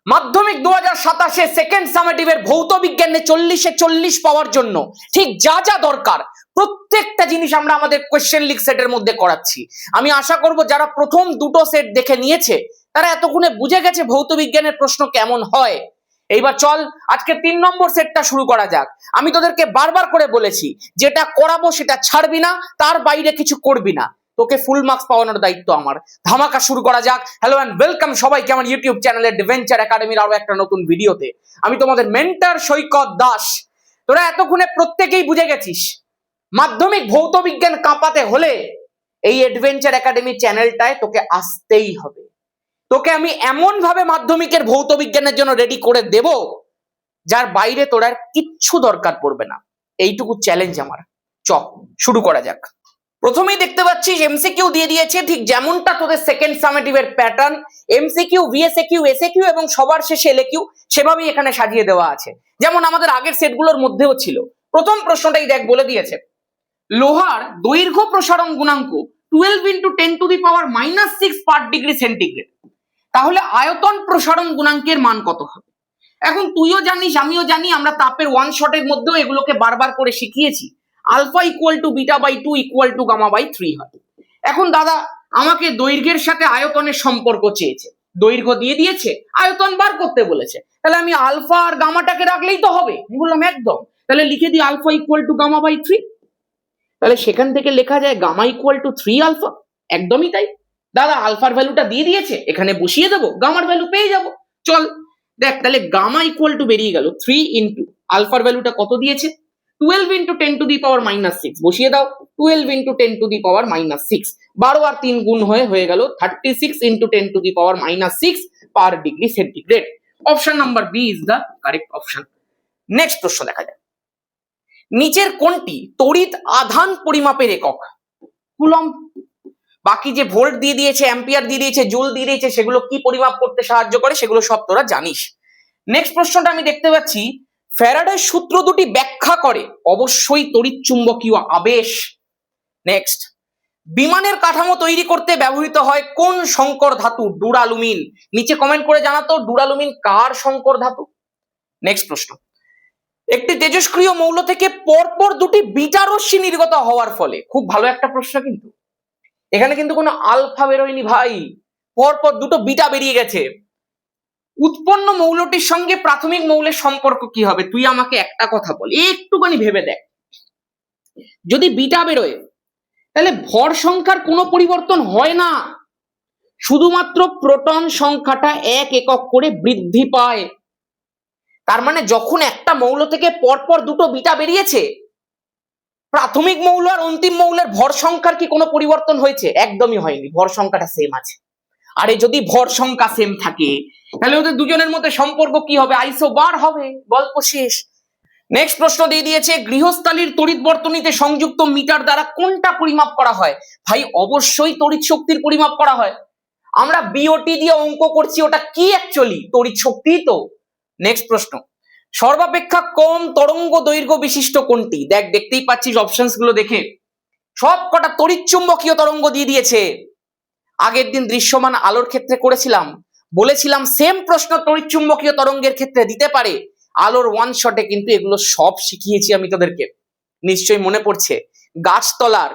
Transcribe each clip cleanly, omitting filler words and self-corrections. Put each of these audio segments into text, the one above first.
মাধ্যমিক 2027 সেকেন্ড সামেটিভের ভৌত বিজ্ঞানে 40-এ 40 পাওয়ার জন্য ঠিক যা যা দরকার প্রত্যেকটা জিনিস আমরা আমাদের কোয়েশ্চেন লিক সেটের মধ্যে করাচ্ছি। আমি আশা করব যারা প্রথম দুটো সেট দেখে নিয়েছে তারা এতক্ষণে বুঝে গেছে ভৌত বিজ্ঞানের প্রশ্ন কেমন হয়। এইবার চল আজকে 3 নম্বর সেটটা শুরু করা যাক। আমি তোদেরকে বারবার করে বলেছি যেটা করাবো সেটা ছাড়বি না, তার বাইরে কিছু করবি না। তোকে ফুল মার্কস পাওয়ানোর দায়িত্ব আমার। ধামাকা শুরু করা যাক। হ্যালো এন্ড ওয়েলকাম সবাইকে আমার ইউটিউব চ্যানেলের অ্যাডভেঞ্চার একাডেমির আরো একটা নতুন ভিডিওতে। আমি তোমাদের মেন্টর সৈকত দাস। তোরা এতক্ষণে প্রত্যেকেই বুঝে গেছিস মাধ্যমিক ভৌত বিজ্ঞান কাঁপাতে হলে এই অ্যাডভেঞ্চার একাডেমি চ্যানেলটায় তোকে আসতেই হবে। তোকে আমি এমন ভাবে মাধ্যমিকের ভৌত বিজ্ঞানের জন্য রেডি করে দেব যার বাইরে তোর আর কিচ্ছু দরকার পড়বে না। এইটুকু চ্যালেঞ্জ আমার। চল শুরু করা যাক। প্রথমেই দেখতে পাচ্ছিস এমসিকিউ দিয়ে দিয়েছে ঠিক যেমনটা তোদের সেকেন্ড সামেটিভের প্যাটার্ন। এমসিকিউ, ভিএসএকিউ, এসএকিউ এবং সবার শেষে এলএকিউ সেভাবেই এখানে সাজিয়ে দেওয়া আছে, যেমন আমাদের আগের সেটগুলোর মধ্যেও ছিল। প্রথম প্রশ্নটাই দেখ বলে দিয়েছে লোহার দৈর্ঘ্য প্রসারণ গুণাঙ্ক 12 × 10⁻⁻6 পার ডিগ্রি সেন্টিগ্রেড, তাহলে আয়তন প্রসারণ গুণাঙ্কের মান কত হবে? এখন তুইও জানিস আমিও জানি, আমরা তাপের ওয়ান শটের মধ্যেও এগুলোকে বারবার করে শিখিয়েছি। আলফা = β/2 = γ/3 হয়। এখন দাদা আমাকে দৈর্ঘ্যের সাথে আয়তনের সম্পর্ক চেয়েছে, দৈর্ঘ্য দিয়ে দিয়েছে, আয়তন বার করতে বলেছে, তাহলে আমি আলফা আর গামাটাকে রাখলেই তো হবে। আমি বললাম একদম, তাহলে লিখে দিই আলফা = γ/3। তাহলে সেখান থেকে লেখা যায় গামা = 3 আলফা। একদমই তাই দাদা, আলফার ভ্যালুটা দিয়ে দিয়েছে, এখানে বসিয়ে দেবো, গামার ভ্যালু পেয়ে যাব। চল দেখ, তাহলে গামা = বেরিয়ে গেল 3 × আলফার ভ্যালুটা কত দিয়েছে 12 × 10⁻⁻6, বসিয়ে দাও 12 × 10⁻⁻6, 12 আর 3 গুণ হয়ে গেল 36 × 10⁻⁻6 per degree centigrade. Option number B is the correct option. Next প্রশ্ন দেখা যায়, নিচের কোনটি তড়িৎ আধান পরিমাপের একক? কুলম্ব। বাকি যে ভোল্ট দিয়ে দিয়েছে, অ্যাম্পিয়ার দিয়ে দিয়েছে, জুল দিয়ে দিয়েছে, সেগুলো কি পরিমাপ করতে সাহায্য করে সেগুলো সব তোরা জানিস। নেক্সট প্রশ্নটা আমি দেখতে পাচ্ছি ফ্যারাডের সূত্র দুটি ব্যাখ্যা করে অবশ্যই তড়িৎ চুম্বকীয় আবেশ। নেক্সট, বিমানের কাঠামো তৈরি করতে ব্যবহৃত হয় কোন সংকর ধাতু? ডুরালুমিন। নিচে কমেন্ট করে জানাতো ডুরালুমিন কার সংকর ধাতু। নেক্সট প্রশ্ন, একটি তেজস্ক্রিয় মৌল থেকে পরপর দুটি বিটা রশ্মি নির্গত হওয়ার ফলে, খুব ভালো একটা প্রশ্ন, কিন্তু এখানে কিন্তু কোনো আলফা বেরোয়নি ভাই, পরপর দুটো বিটা বেরিয়ে গেছে। উৎপন্ন মৌলটির সঙ্গে প্রাথমিক মৌলের সম্পর্ক কি হবে? তুই আমাকে একটা কথা বল, একটুখানি ভেবে দেখ, যদি বিটা বেরোয় তাহলে ভর সংখ্যার কোনো পরিবর্তন হয় না, শুধুমাত্র প্রোটন সংখ্যাটা 1 একক করে বৃদ্ধি পায়। তার মানে যখন একটা মৌল থেকে পরপর দুটো বিটা বেরিয়েছে, প্রাথমিক মৌল আর অন্তিম মৌলের ভর সংখ্যার কি কোনো পরিবর্তন হয়েছে? একদমই হয়নি, ভর সংখ্যাটা সেম আছে। আরে যদি ভর সংখ্যা সেম থাকে তাহলে ওদের দুজনের মধ্যে সম্পর্ক কি হবে? আইসোবার হবে, গল্প শেষ। নেক্সট প্রশ্ন দিয়ে দিয়েছে গৃহস্থালীর তড়িৎ বর্তনীতে সংযুক্ত মিটার দ্বারা কোনটা পরিমাপ করা হয়? ভাই অবশ্যই তড়িৎ শক্তির পরিমাপ করা হয়। আমরা বিওটি দিয়ে অঙ্ক করছি, ওটা কি অ্যাকচুয়ালি? তড়িৎ শক্তি তো। নেক্সট প্রশ্ন, সর্বাপেক্ষা কম তরঙ্গ দৈর্ঘ্য বিশিষ্ট কোনটি? দেখ, দেখতেই পাচ্ছিস অপশনস গুলো দেখে সব কটা তড়িৎ চুম্বকীয় তরঙ্গ দিয়ে দিয়েছে। আগের দিন দৃশ্যমান আলোর ক্ষেত্রে করেছিলাম, বলেছিলাম সেম প্রশ্ন তড়িৎ চুম্বকীয় তরঙ্গের ক্ষেত্রে দিতে পারে। আলোর ওয়ান শটে কিন্তু এগুলো সব শিখিয়েছি আমি তোদেরকে, নিশ্চয়ই মনে পড়ছে। গাছতলার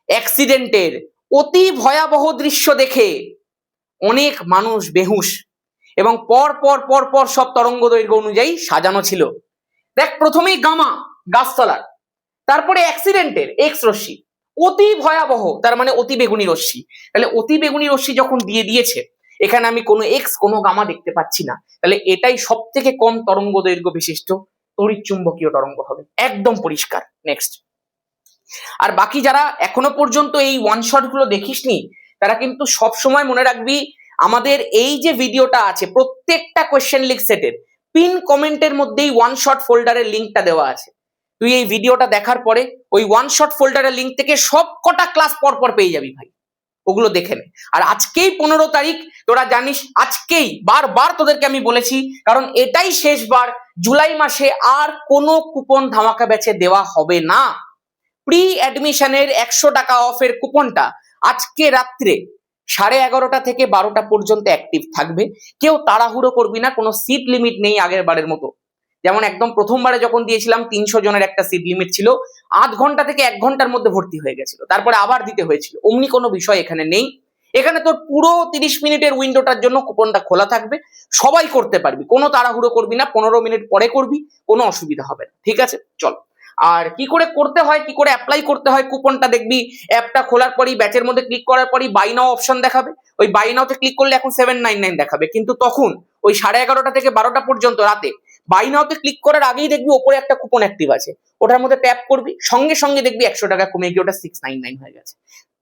অ্যাক্সিডেন্টের অতি ভয়াবহ দৃশ্য দেখে অনেক মানুষ বেহুশ, এবং পর পর পর পর সব তরঙ্গ দৈর্ঘ্য অনুযায়ী সাজানো ছিল। দেখ, প্রথমেই গামা গাছতলার, তারপরে অ্যাক্সিডেন্টের এক্স রশ্মি, অতি ভয়াবহ তার মানে অতি বেগুনি রশ্মি। তাহলে অতি বেগুনি রশ্মি যখন দিয়ে দিয়েছে, এখানে আমি কোনো এক্স কোনো গামা দেখতে পাচ্ছি না, তাহলে এটাই সব থেকে কম তরঙ্গ দৈর্ঘ্য বিশিষ্ট তড়িৎ চুম্বকীয় তরঙ্গ হবে, একদম পরিষ্কার। নেক্সট, আর বাকি যারা এখনো পর্যন্ত এই ওয়ান শট গুলো দেখিসনি তারা কিন্তু সব সময় মনে রাখবি আমাদের এই যে ভিডিওটা আছে প্রত্যেকটা কোয়েশ্চেন লিক সেটের পিন কমেন্টের মধ্যেই ওয়ান শট ফোল্ডারের লিঙ্কটা দেওয়া আছে। তুই এই ভিডিওটা দেখার পরে ওই ওয়ান শট ফোল্ডারের লিঙ্ক থেকে সব কটা ক্লাস পর পর পেয়ে যাবি ভাই, ওগুলো দেখে নে। আর আজকেই 15 তারিখ, তোরা জানিস আজকেই বারবার তোদেরকে আমি বলেছি, কারণ এটাই শেষবার। জুলাই মাসে আর কোনো কুপন ধামাকা ব্যাচে দেওয়া হবে না। প্রি অ্যাডমিশনের 100 টাকা অফের কুপনটা আজকে রাত্রে 11:30 থেকে 12টা পর্যন্ত অ্যাক্টিভ থাকবে। কেউ তাড়াহুড়ো করবি না, কোনো সিট লিমিট নেই আগের বারের মতো। যেমন একদম প্রথমবারে যখন দিয়েছিলাম 300 জনের একটা সিট লিমিট ছিল, 8 ঘন্টা থেকে 1 ঘন্টার মধ্যে ভর্তি হয়ে গেছিল, তারপরে আবার দিতে হয়েছিল। অমনি কোনো বিষয় এখানে নেই। এখানে তোর পুরো 30 মিনিটের উইন্ডোটার জন্য কুপনটা খোলা থাকবে, সবাই করতে পারবি, কোনো তাড়াহুড়ো করবি না, 15 মিনিট পরে করবি, কোনো অসুবিধা হবে না। ঠিক আছে, চল। আর কি করে করতে হয়, কি করে অ্যাপ্লাই করতে হয় কুপনটা দেখবি অ্যাপটা খোলার পরই, ব্যাচের মধ্যে ক্লিক করার পরই বাই নাও অপশন দেখাবে। ওই বাই নাওতে ক্লিক করলে এখন 799 দেখাবে, কিন্তু তখন ওই 11:30 থেকে 12টা পর্যন্ত রাতে বাই নাওতে ক্লিক করার আগেই দেখবি ওপরে একটা কুপন অ্যাক্টিভ আছে, ওটার মধ্যে ট্যাপ করবি, সঙ্গে সঙ্গে দেখবি 100 টাকা কমে গিয়ে ওটা 699 হয়ে গেছে।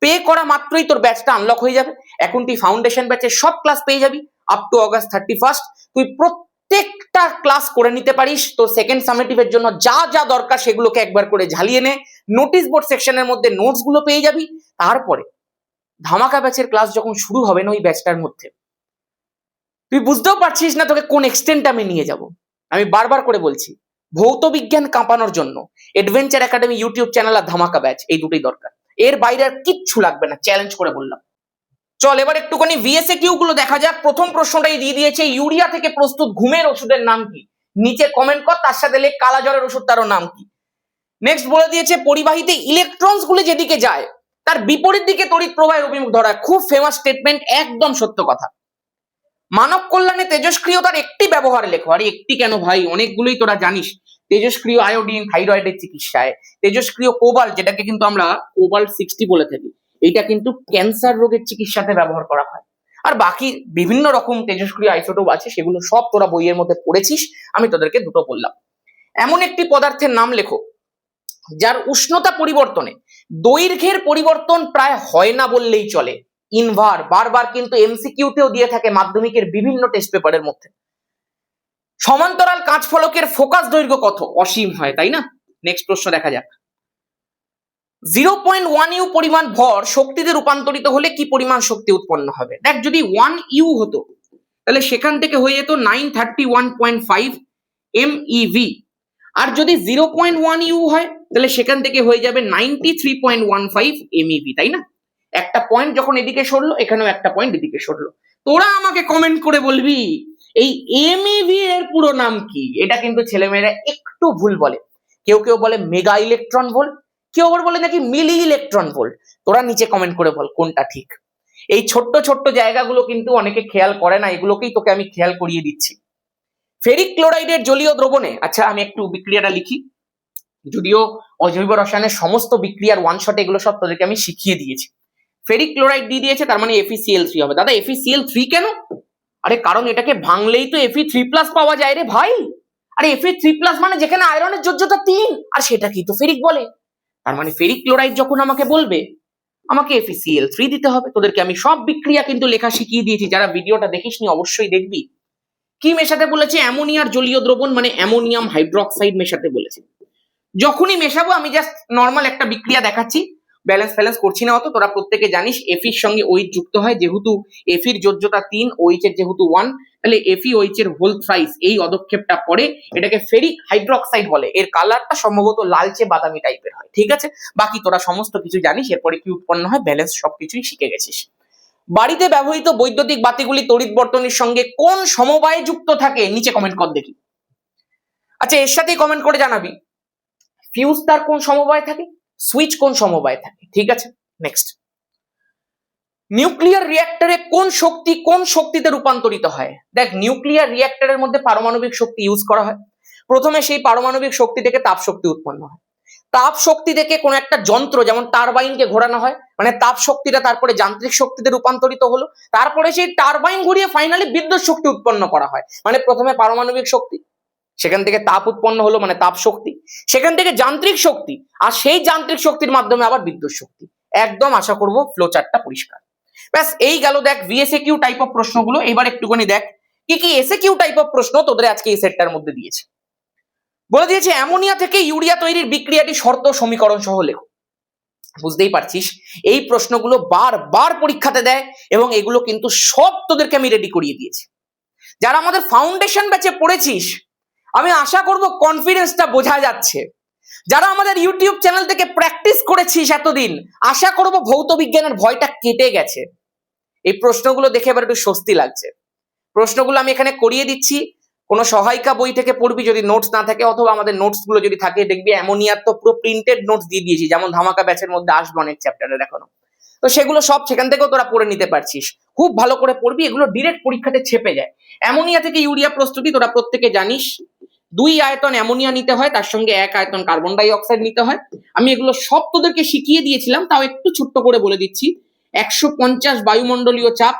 পে করা মাত্রই তোর ব্যাচটা আনলক হয়ে যাবে। এখন তুই ফাউন্ডেশন ব্যাচের সব ক্লাস পেয়ে যাবি আপ টু অগাস্ট 31। তুই প্রত্যেকটা ক্লাস করে নিতে পারিস। তোর সেকেন্ড সামেটিভের জন্য যা যা দরকার সেগুলোকে একবার করে ঝালিয়ে নে। নোটিশ বোর্ড সেকশনের মধ্যে নোটস গুলো পেয়ে যাবি। তারপরে ধামাকা ব্যাচের ক্লাস যখন শুরু হবে না ওই ব্যাচটার মধ্যে, তুই বুঝতেও পারছিস না তোকে কোন এক্সটেন্ট আমি নিয়ে যাব। আমি বারবার করে বলছি, ভৌত বিজ্ঞান কাঁপানোর জন্য অ্যাডভেঞ্চার একাডেমি ইউটিউব চ্যানেল আর ধামাকা ব্যাচ, এই দুটোই দরকার। এর বাইরে আর কিচ্ছু লাগবে না, চ্যালেঞ্জ করে বললাম। চল এবার একটুখানি ভিএসএ কিউ গুলো দেখা যাক। প্রথম প্রশ্নটাই দিয়ে দিয়েছে, ইউরিয়া থেকে প্রস্তুত ঘুমের ওষুধের নাম কি? নিচে কমেন্ট কর, তার সাথে লেখ কালা জ্বরের ওষুধ, তারও নাম কি। নেক্সট বলে দিয়েছে, পরিবাহীতে ইলেকট্রনস গুলো যেদিকে যায় তার বিপরীত দিকে তড়িৎ প্রবাহের অভিমুখ ধরা। খুব ফেমাস স্টেটমেন্ট, একদম সত্য কথা। মানব কল্যাণে তেজস্ক্রিয়তার একটি ব্যবহার লেখো। আরে একটি কেন ভাই, অনেকগুলোই তোরা জানিস। তেজস্ক্রিয় আয়োডিন থাইরয়েডের চিকিৎসায়, তেজস্ক্রিয় কোবাল্ট, যেটাকে কিন্তু আমরা কোবাল্ট 60 বলে থাকি, এটা কিন্তু ক্যান্সার রোগের চিকিৎসাতে ব্যবহার করা হয়। আর বাকি বিভিন্ন রকম তেজস্ক্রিয় আইসোটোপ আছে, সেগুলো সব তোরা বইয়ের মধ্যে পড়েছিস, আমি তোদেরকে দুটো বললাম। এমন একটি পদার্থের নাম লেখো যার উষ্ণতা পরিবর্তনে দৈর্ঘ্যের পরিবর্তন প্রায় হয় না বললেই চলে। ইনভার, বারবার কিন্তু এমসিকিউতেও দিয়ে থাকে মাধ্যমিকের বিভিন্ন টেস্ট পেপারের মধ্যে। সমান্তরাল কাঁচ ফলকের ফোকাস দৈর্ঘ্য কত? অসীম হয়, তাই না? নেক্সট প্রশ্ন দেখা যাক। 0.1 ইউ পরিমাণ ভর শক্তিতে রূপান্তরিত হলে কি পরিমাণ শক্তি উৎপন্ন হবে? দেখ, যদি 1 ইউ হতো তাহলে সেখান থেকে হয়ে যেত 931.5 MeV। আর যদি 0.1 ইউ হয় তাহলে সেখান থেকে হয়ে যাবে 93.15 MeV, তাই না? একটা পয়েন্ট যখন এদিকে সরলো, এখানেও একটা পয়েন্ট এদিকে সরলো। তোরা আমাকে কমেন্ট করে বলবি এই MeV এর পুরো নাম কি? এটা কিন্তু ছেলেমেয়েরা একটু ভুল বলে। কেউ কেউ বলে মেগা ইলেকট্রন ভোল্ট, কেউ আবার বলে নাকি মিলি ইলেকট্রন ভোল্ট। তোরা নিচে কমেন্ট করে বল কোনটা ঠিক। এই ছোট্ট ছোট্ট জায়গাগুলো কিন্তু অনেকে খেয়াল করে না, এগুলোকেই তোকে আমি খেয়াল করিয়ে দিচ্ছি। ফেরিক ক্লোরাইডের জলীয় দ্রবণে, আচ্ছা আমি একটু বিক্রিয়াটা লিখি, যদিও অজৈব রসায়নের সমস্ত বিক্রিয়ার ওয়ান শটে এগুলো সব তোদেরকে আমি শিখিয়ে দিয়েছি। ফেরিক ক্লোরাইড দিয়ে দিয়েছে, তার মানে FeCl3 হবে। দাদা FeCl3 কেন? আরে কারণ এটাকে ভাঙলেই তো Fe3+ পাওয়া যায় রে ভাই। আরে Fe3+ মানে যেখানে আয়রনের যোজ্যতা 3, আর সেটা কি তো ফেরিক বলে। তার মানে ফেরিক ক্লোরাইড যখন আমাকে বলবে, আমাকে FeCl3 দিতে হবে। তোদেরকে আমি সব বিক্রিয়া কিন্তু লেখা শিখিয়ে দিয়েছি, যারা ভিডিওটা দেখিসনি অবশ্যই দেখবি। কি মেশাতে বলেছে? অ্যামোনিয়ার জলীয় দ্রবণ মানে অ্যামোনিয়াম হাইড্রোক্সাইড মেশাতে বলেছে। যখনই মেশাবো, আমি জাস্ট নর্মাল একটা বিক্রিয়া দেখাচ্ছি, ব্যালেন্স ফ্যালেন্স করছি না অত। তোরা প্রত্যেকে জানিস এফির সঙ্গে ওইচ যুক্ত হয়, যেহেতু এফির যোজ্যতা 3, ওইচ এর যেহেতু 1, তাহলে FeOH এর হোল থ্রাইস এই অদক্ষেপটা পড়ে, এটাকে ফেরিক হাইড্রোক্সাইড বলে। এর কালারটা সম্ভবত লালচে বাদামি টাইপের হয়, ঠিক আছে? বাকি তোরা সমস্ত কিছু জানিস, এরপরে কি উৎপন্ন হয়, ব্যালেন্স সবকিছুই শিখে গেছিস। বাড়িতে ব্যবহৃত বৈদ্যুতিক বাতিগুলি তড়িৎ বর্তনীর সঙ্গে কোন সমবায়ে যুক্ত থাকে? নিচে কমেন্ট কর দেখি। আচ্ছা এর সাথেই কমেন্ট করে জানাবি ফিউজ তার কোন সমবায়ে থাকে, সুইচ কোন সমবায়ে থাকে। ঠিক আছে, নেক্সট। নিউক্লিয়ার রিঅ্যাক্টরে কোন শক্তিতে রূপান্তরিত হয়? দেখ, নিউক্লিয়ার রিঅ্যাক্টরের মধ্যে পারমাণবিক শক্তি ইউজ করা হয়। প্রথমে সেই পারমাণবিক শক্তি থেকে তাপ শক্তি উৎপন্ন হয়। তাপ শক্তি থেকে কোন একটা যন্ত্র, যেমন টারবাইনকে ঘোরানো হয়, মানে তাপ শক্তিটা তারপরে যান্ত্রিক শক্তিতে রূপান্তরিত হলো। তারপরে সেই টারবাইন ঘুরিয়ে ফাইনালি বিদ্যুৎ শক্তি উৎপন্ন করা হয়। মানে প্রথমে পারমাণবিক শক্তি, সেখান থেকে তাপ উৎপন্ন হলো মানে তাপ শক্তি, সেখান থেকে যান্ত্রিক শক্তি, আর সেই যান্ত্রিক শক্তির মাধ্যমে আবার বিদ্যুৎ শক্তি। একদম আশা করব ফ্লো চার্টটা পরিষ্কার। ব্যাস এই গেল দেখ ভিএসএ কিউ টাইপ অফ প্রশ্নগুলো। এবার একটুখানি দেখ কি কি এসএ কিউ টাইপ অফ প্রশ্ন তোদের আজকে এই সেটটার মধ্যে দিয়েছে। বলে দিয়েছে অ্যামোনিয়া থেকে ইউরিয়া তৈরির বিক্রিয়াটি শর্ত সমীকরণ সহ লেখো। বুঝতেই পারছিস এই প্রশ্নগুলো বারবার পরীক্ষাতে দেয়, এবং এগুলো কিন্তু সব তোদেরকে আমি রেডি করিয়ে দিয়েছি। যারা আমাদের ফাউন্ডেশন ব্যাচে পড়েছিস, আমি আশা করব কনফিডেন্সটা বোঝা যাচ্ছে। যারা আমাদের ইউটিউব চ্যানেল থেকে প্র্যাকটিস করেছিস এতদিন, আশা করব ভৌত বিজ্ঞানের ভয়টা কেটে গেছে। এই প্রশ্নগুলো দেখে এবার একটু স্বস্তি লাগছে। প্রশ্নগুলো আমি এখানে করিয়ে দিচ্ছি, কোনো সহায়িকা বই থেকে পড়বি যদি নোটস না থাকে, অথবা আমাদের নোটস গুলো যদি থাকে, দেখবি অ্যামোনিয়ার তো পুরো প্রিন্টেড নোটস দিয়ে দিয়েছি, যেমন ধামাকা ব্যাচের মধ্যে আসবে অনেক চ্যাপ্টারের এখনো। তো সেগুলো সব সেখান থেকেও তোরা পড়ে নিতে পারছিস। খুব ভালো করে পড়বি, এগুলো ডিরেক্ট পরীক্ষাতে ছেপে যায়। অ্যামোনিয়া থেকে ইউরিয়া প্রস্তুতি তোরা প্রত্যেকে জানিস, 2 আয়তন অ্যামোনিয়া নিতে হয়, তার সঙ্গে 1 আয়তন কার্বন ডাই অক্সাইড নিতে হয়। আমি এগুলো সব তোদেরকে শিখিয়ে দিয়েছিলাম, তাও একটু ছোট্ট করে বলে দিচ্ছি। 150 বায়ুমণ্ডলীয় চাপ,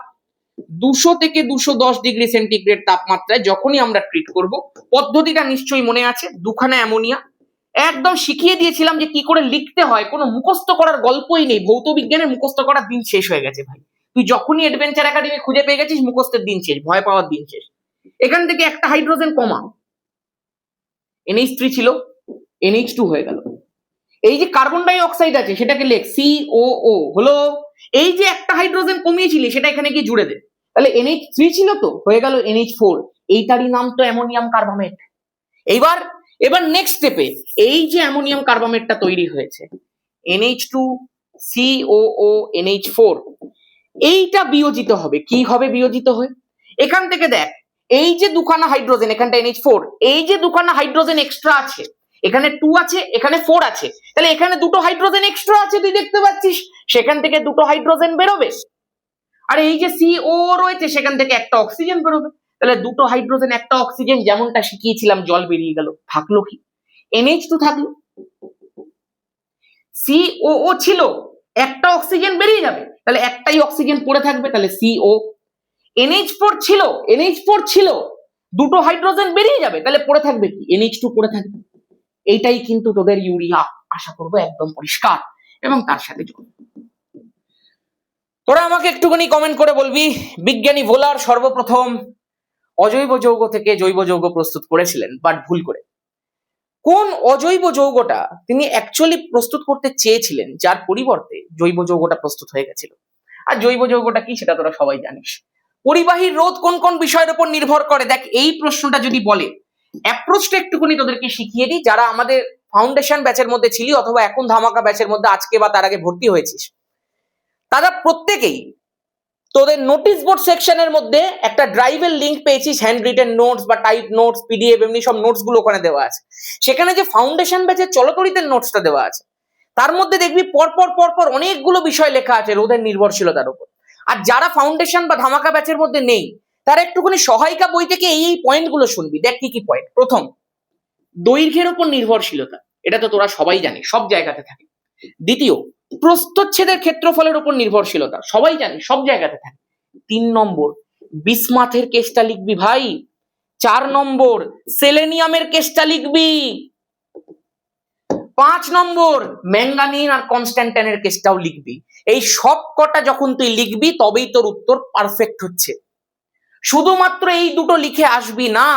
200 থেকে 210 ডিগ্রি সেন্টিগ্রেড তাপমাত্রায় যখনই আমরা ট্রিট করব, পদ্ধতিটা নিশ্চয়ই মনে আছে, 2খানা অ্যামোনিয়া একদম শিখিয়ে দিয়েছিলাম যে কি করে লিখতে হয়। কোনো মুখস্থ করার গল্পই নেই, ভৌত বিজ্ঞানের মুখস্থ করার দিন শেষ হয়ে গেছে ভাই। তুই যখনই অ্যাডভেঞ্চার একাডেমি খুঁজে পেয়ে গেছিস, মুখস্থের দিন শেষ, ভয় পাওয়ার দিন শেষ। এখান থেকে একটা হাইড্রোজেন কমা, NH3 ছিল, NH2 হয়ে গেল। এই যে কার্বন ডাই অক্সাইড আছে সেটাকে লেখ COO হলো। এই যে একটা হাইড্রোজেন কমিয়েছিলি সেটা এখানে গিয়ে জুড়ে দে, তাহলে NH3 ছিল তো, হয়ে গেল NH4। এইটারই নাম তো অ্যামোনিয়াম কার্বামেট। এবার নেক্সট স্টেপে এই যে অ্যামোনিয়াম কার্বামেটটা তৈরি হয়েছে, NH2 COO NH4, এইটা বিয়োজিত হবে। কি হবে বিয়োজিত হয়ে? এখান থেকে দেখ, এই যে 2খানা হাইড্রোজেন, এখানটা NH4, এই যে 2খানা হাইড্রোজেন এক্সট্রা আছে, এখানে 2 আছে, এখানে 4 আছে, তাহলে এখানে 2টো হাইড্রোজেন এক্সট্রা আছে, তুই দেখতে পাচ্ছিস, সেখান থেকে 2টো হাইড্রোজেন বেরোবে। আর এই যে CO রয়েছে সেখান থেকে একটা অক্সিজেন বেরোবে, তাহলে 2টো হাইড্রোজেন একটা অক্সিজেন, যেমনটা শিখিয়েছিলাম, জল বেরিয়ে গেল, থাকলো কি? NH2 থাকলো। COO ছিল, একটা অক্সিজেন বেরিয়ে যাবে, তাহলে একটাই অক্সিজেন পড়ে থাকবে, তাহলে CO। NH4 ছিল, 2টো হাইড্রোজেন বেরিয়ে যাবে, তাহলে পড়ে থাকবে কি? NH2 পড়ে থাকবে। এইটাই কিন্তু তোদের ইউরিয়া, আশা করবো একদম পরিষ্কার। এবং তার সাথে জল। তোরা আমাকে একটুখানি কমেন্ট করে বলবি, বিজ্ঞানী ভোলার সর্বপ্রথম অজৈব যৌগ থেকে জৈব যৌগ প্রস্তুত করেছিলেন, বাট ভুল করে। কোন অজৈব যৌগটা তিনি অ্যাকচুয়ালি প্রস্তুত করতে চেয়েছিলেন, যার পরিবর্তে জৈব যৌগটা প্রস্তুত হয়ে গেছিল? আর জৈব যৌগটা কি সেটা তোরা সবাই জানিস। পরিবাহীর রোধ কোন কোন বিষয়ের উপর নির্ভর করে? দেখ, এই প্রশ্নটা যদি বলে, অ্যাপ্রোচটা একটুখানি তোদেরকে শিখিয়ে দিই। যারা আমাদের ফাউন্ডেশন ব্যাচের মধ্যে ছিলি, অথবা এখন ধামাকা ব্যাচের মধ্যে আজকে বা তার আগে ভর্তি হয়েছিস, তারা প্রত্যেকেই তোদের নোটিশ বোর্ড সেকশনের মধ্যে একটা ড্রাইভের লিংক পেয়েছিস, হ্যান্ড রিটেন নোটস বা টাইপ নোটস, PDF, এমনি সব নোটস গুলো ওখানে দেওয়া আছে। সেখানে যে ফাউন্ডেশন ব্যাচের চলতরিতের নোটসটা দেওয়া আছে, তার মধ্যে দেখবি পরপর অনেকগুলো বিষয় লেখা আছে রোধের নির্ভরশীলতার উপর। আর যারা ফাউন্ডেশন বা ধামাকা ব্যাচের মধ্যে নেই, তারা একটুখানি সহায়িকা বই থেকে এই পয়েন্টগুলো শুনবি। দেখ কি কি পয়েন্ট। প্রথম, দৈর্ঘ্যের উপর নির্ভরশীলতা, এটা তো তোরা সবাই জানিস, সব জায়গাতে থাকে। দ্বিতীয়, প্রস্থচ্ছেদের ক্ষেত্রফলের উপর নির্ভরশীলতা, সবাই জানি, সব জায়গাতে থাকে। 3 নম্বর, বিসমাথের কেসটা লিখবি ভাই। 4 নম্বর, সেলেনিয়ামের কেসটা লিখবি। 5 নম্বর, ম্যাঙ্গানিজ আর কনস্ট্যান্টাইনের কেসটাও লিখবি। এই সব কটা যখন তুই লিখবি, তবেই তোর উত্তর পারফেক্ট হচ্ছে। শুধুমাত্র এই দুটো লিখে আসবি না,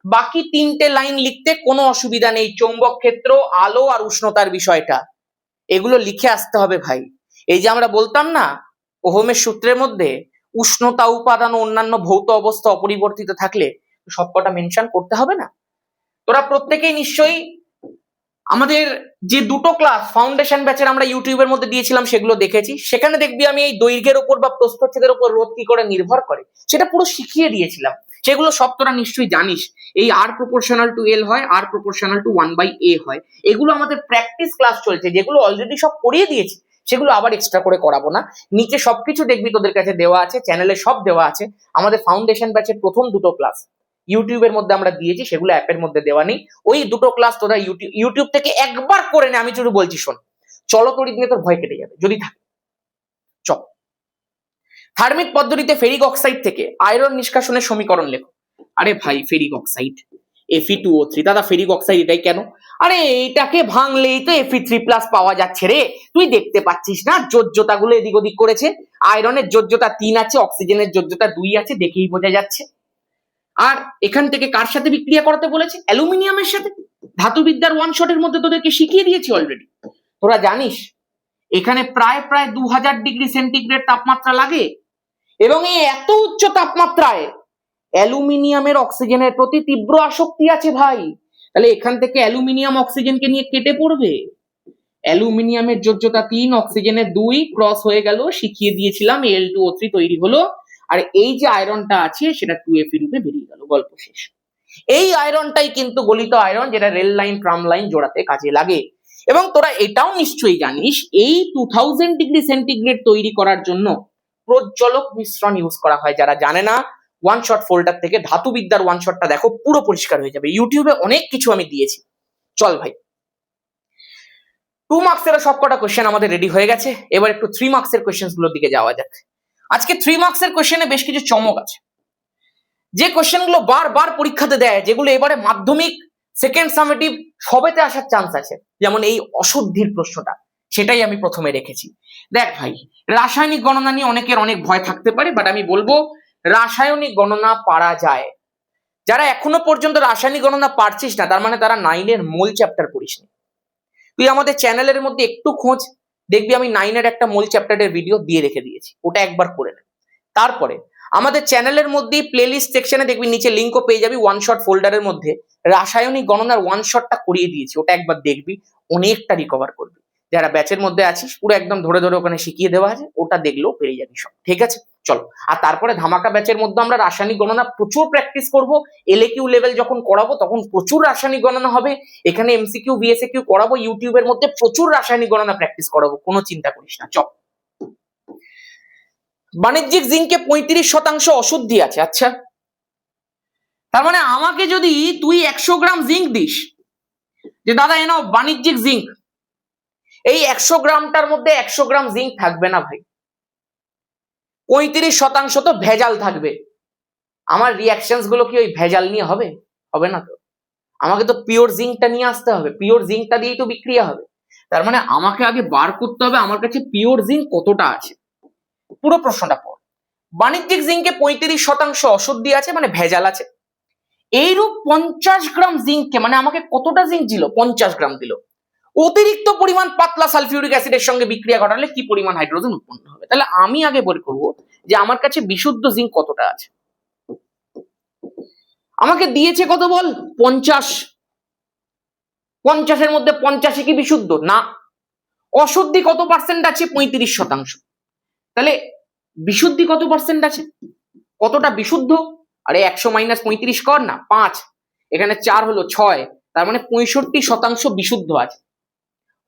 বাকি 3টে লাইন লিখতে কোনো অসুবিধা নেই। চৌম্বক ক্ষেত্র, আলো আর উষ্ণতার বিষয়টা, এগুলো লিখে আসতে হবে ভাই। এই যে আমরা বলতাম না, ওহমের সূত্রের মধ্যে উষ্ণতা উপাদান ও অন্যান্য ভৌত অবস্থা অপরিবর্তিত থাকলে সবকটা মেনশন করতে হবে না? তোরা প্রত্যেকেই নিশ্চয়ই আমাদের যে 2টো ক্লাস ফাউন্ডেশন ব্যাচের আমরা ইউটিউবের মধ্যে দিয়েছিলাম, সেগুলো দেখেছি। সেখানে দেখবি আমি এই দৈর্ঘ্যের উপর বা প্রস্থচ্ছেদের উপর রোধ কি করে নির্ভর করে সেটা পুরো শিখিয়ে দিয়েছিলাম। সেগুলো সব তোরা নিশ্চয়ই জানিস। এই R proportional to L হয়, R proportional to 1/A হয়। এগুলো আমাদের প্র্যাকটিস ক্লাস চলছে, যেগুলো অলরেডি সব পড়িয়ে দিয়েছি, সেগুলো আবার এক্সট্রা করে করাবো না। নিচে সবকিছু দেখবি তোদের কাছে দেওয়া আছে, চ্যানেলে সব দেওয়া আছে। আমাদের ফাউন্ডেশন ব্যাচের প্রথম 2টো ক্লাস ইউটিউবের মধ্যে আমরা দিয়েছি, সেগুলো অ্যাপের মধ্যে দেওয়া নেই। ওই 2টো ক্লাস তোরা ইউটিউব থেকে একবার করে নে। আমি শুধু বলছি, শোন, চলতরিৎ নিয়ে তোর ভয় কেটে যাবে যদি থাকে। চল, থার্মিক পদ্ধতিতে ফেরিক অক্সাইড থেকে আয়রন নিষ্কাশনের সমীকরণ লেখো। আরে ভাই, ফেরিক অক্সাইড Fe2O3, দাদা ফেরিক অক্সাইড এটাই কেন? আরে এইটাকে ভাঙলেই তো Fe3+ পাওয়া যাচ্ছে রে। তুই দেখতে পাচ্ছিস না যোজ্যতাগুলো এদিক ওদিক করেছে? আয়রনের যোজ্যতা 3 আছে, অক্সিজেনের যোজ্যতা 2 আছে, দেখেই বোঝা যাচ্ছে। আর এখান থেকে কার সাথে বিক্রিয়া করতে বলেছে? অ্যালুমিনিয়ামের সাথে। ধাতুবিদ্যার 1 শটের মধ্যে তোদেরকে শিখিয়ে দিয়েছি অলরেডি। তোরা জানিস এখানে প্রায় 2000 ডিগ্রি সেন্টিগ্রেড তাপমাত্রা লাগে, এবং এই এত উচ্চ তাপমাত্রায় অ্যালুমিনিয়ামের অক্সিজেনের প্রতি তীব্র আসক্তি আছে ভাই। তাহলে এখান থেকে অ্যালুমিনিয়াম অক্সিজেনকে নিয়ে কেটে পড়বে। অ্যালুমিনিয়ামের যোজ্যতা 3, অক্সিজেনের 2, ক্রস হয়ে গেল, শিখিয়ে দিয়েছিলাম, Al2O3 তৈরি হলো, আর এই যে আয়রনটা আছে সেটা 2Fe রূপে বেরিয়ে গেল, গল্প শেষ। এই আয়রনটাই কিন্তু গলিত আয়রন, যেটা রেল লাইন ট্রাম লাইন জোড়াতে কাজে লাগে। এবং তোরা এটাও নিশ্চয়ই জানিস, এই 2000 ডিগ্রি সেন্টিগ্রেড তৈরি করার জন্য প্রজ্বলক মিশ্রণ ইউজ করা হয়। যারা জানে না, ওয়ান শট ফোল্ডার থেকে ধাতুবিদ্যার ওয়ান শটটা দেখো, পুরো পরিষ্কার হয়ে যাবে। ইউটিউবে অনেক কিছু আমি দিয়েছি। চল ভাই, 2 মার্কসের সবকটা কোশ্চেন আমাদের রেডি হয়ে গেছে, এবার একটু 3 মার্কসের কোশ্চেন গুলোর দিকে যাওয়া যাক। আজকে 3 মার্কসের কোশ্চেনে বেশ কিছু চমক আছে, যে কোশ্চেন গুলো বারবার পরীক্ষাতে দেয়, যেগুলো এবারে মাধ্যমিক সেকেন্ড সামেটিভ সবেতে আসার চান্স আছে, যেমন এই অশুদ্ধির প্রশ্নটা, সেটাই আমি প্রথমে রেখেছি। দেখ ভাই, রাসায়নিক গণনা নিয়ে অনেকের অনেক ভয় থাকতে পারে, বাট আমি বলবো রাসায়নিক গণনা পারা যায়। যারা এখনো পর্যন্ত রাসায়নিক গণনা পারছিস না, তার মানে তারা 9 মোল চ্যাপ্টার পড়িসনি। তুই আমাদের চ্যানেলের মধ্যে একটু খোঁজ, দেখবি আমি 9 একটা মোল চ্যাপ্টারের ভিডিও দিয়ে রেখে দিয়েছি, ওটা একবার করে নে। তারপরে আমাদের চ্যানেলের মধ্যে প্লেলিস্ট সেকশনে দেখবি নিচে লিঙ্কও পেয়ে যাবি, ওয়ান শট ফোল্ডারের মধ্যে রাসায়নিক গণনার ওয়ান শটটা করিয়ে দিয়েছি, ওটা একবার দেখবি, অনেকটা রিকভার করবি। যারা ব্যাচের মধ্যে আছিস, পুরো একদম ধরে ধরে ওখানে শিখিয়ে দেওয়া আছে, ওটা দেখলেও পেরে যাবি সব, ঠিক আছে? চলো, আর তারপরে ধামাকা ব্যাচের মধ্যে আমরা রাসায়নিক গণনা প্রচুর প্র্যাকটিস করব। এলএকিউ লেভেল যখন করাবো তখন প্রচুর রাসায়নিক গণনা হবে, এখানে এমসিকিউ ভিএসএকিউ করাবো, ইউটিউবের মধ্যে প্রচুর রাসায়নিক গণনা প্র্যাকটিস করাবো, কোনো চিন্তা করিস না। চল, বাণিজ্যিক জিঙ্কে 35% অশুদ্ধি আছে। আচ্ছা, তার মানে আমাকে যদি তুই 100 গ্রাম জিঙ্ক দিস, যে দাদা এনাও বাণিজ্যিক জিঙ্ক, এই 100 গ্রামটার মধ্যে 100 গ্রাম জিঙ্ক থাকবে না ভাই, 35% তো ভেজাল থাকবে। আমার রিয়াকশনস গুলো কি ওই ভেজাল নিয়ে হবে? হবে না তো। আমাকে তো পিওর জিঙ্কটা নিয়ে আসতে হবে, পিওর জিঙ্কটা দিয়েই তো বিক্রিয়া হবে। তার মানে আমাকে আগে বার করতে হবে আমার কাছে পিওর জিঙ্ক কতটা আছে। পুরো প্রশ্নটা পড়। বাণিজ্যিক জিঙ্কে 35% অশুদ্ধি আছে, মানে ভেজাল আছে। এইরূপ 50 গ্রাম জিঙ্ককে, মানে আমাকে কতটা জিঙ্ক দিল? 50 গ্রাম দিল। অতিরিক্ত পরিমাণ পাতলা সালফিউরিক অ্যাসিডের সঙ্গে বিক্রিয়া ঘটালে কি পরিমাণ হাইড্রোজেন উৎপন্ন হবে? তাহলে আমি আগে বের করব যে আমার কাছে বিশুদ্ধ জিঙ্ক কতটা আছে। আমাকে দিয়েছে কত বল? 50। 50-এর মধ্যে 85 কি বিশুদ্ধ? না। অশুদ্ধি কত পার্সেন্ট আছে? 35%। তাহলে বিশুদ্ধি কত পার্সেন্ট আছে? কতটা বিশুদ্ধ? আরে 100 - 35 কর না, 5, এখানে 4 হলো 6, তার মানে 65% বিশুদ্ধ আছে।